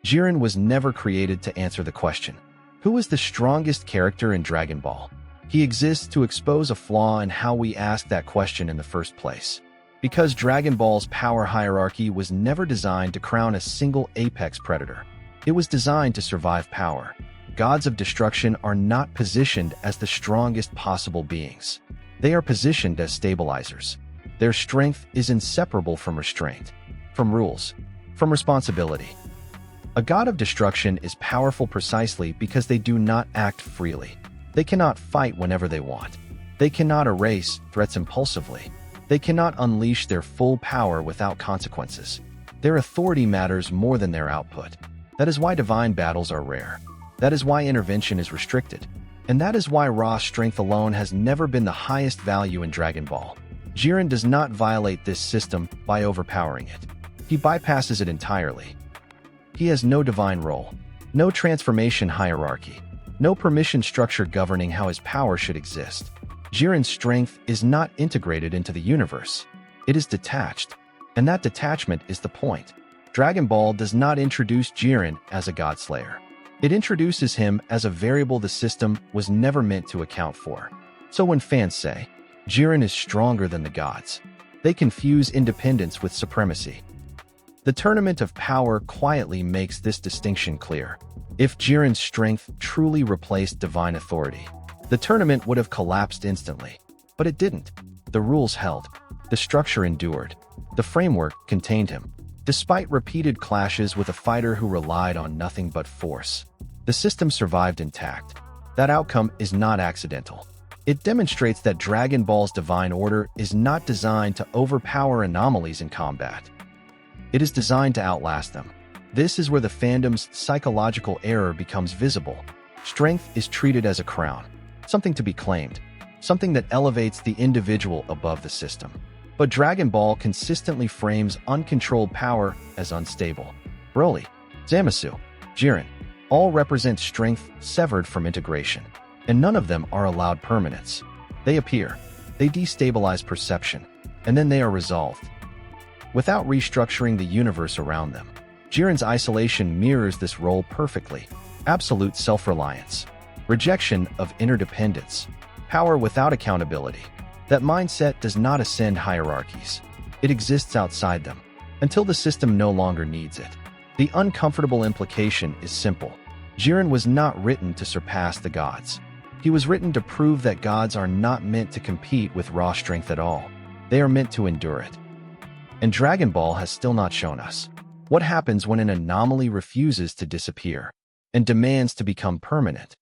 Jiren was never created to answer the question, who is the strongest character in Dragon Ball? He exists to expose a flaw in how we ask that question in the first place. Because Dragon Ball's power hierarchy was never designed to crown a single apex predator. It was designed to survive power. Gods of destruction are not positioned as the strongest possible beings. They are positioned as stabilizers. Their strength is inseparable from restraint, from rules, from responsibility. A god of destruction is powerful precisely because they do not act freely. They cannot fight whenever they want. They cannot erase threats impulsively. They cannot unleash their full power without consequences. Their authority matters more than their output. That is why divine battles are rare. That is why intervention is restricted. And that is why raw strength alone has never been the highest value in Dragon Ball. Jiren does not violate this system by overpowering it. He bypasses it entirely. He has no divine role, no transformation hierarchy, no permission structure governing how his power should exist. Jiren's strength is not integrated into the universe. It is detached, and that detachment is the point. Dragon Ball does not introduce Jiren as a god slayer. It introduces him as a variable the system was never meant to account for. So when fans say, Jiren is stronger than the gods, they confuse independence with supremacy. The Tournament of Power quietly makes this distinction clear. If Jiren's strength truly replaced divine authority, the tournament would have collapsed instantly. But it didn't. The rules held. The structure endured. The framework contained him. Despite repeated clashes with a fighter who relied on nothing but force, the system survived intact. That outcome is not accidental. It demonstrates that Dragon Ball's divine order is not designed to overpower anomalies in combat. It is designed to outlast them. This is where the fandom's psychological error becomes visible. Strength is treated as a crown, something to be claimed, something that elevates the individual above the system. But Dragon Ball consistently frames uncontrolled power as unstable. Broly, Zamasu, Jiren, all represent strength severed from integration, and none of them are allowed permanence. They appear, they destabilize perception, and then they are resolved, without restructuring the universe around them. Jiren's isolation mirrors this role perfectly. Absolute self-reliance, rejection of interdependence, power without accountability. That mindset does not ascend hierarchies. It exists outside them, until the system no longer needs it. The uncomfortable implication is simple. Jiren was not written to surpass the gods. He was written to prove that gods are not meant to compete with raw strength at all. They are meant to endure it. And Dragon Ball has still not shown us what happens when an anomaly refuses to disappear and demands to become permanent.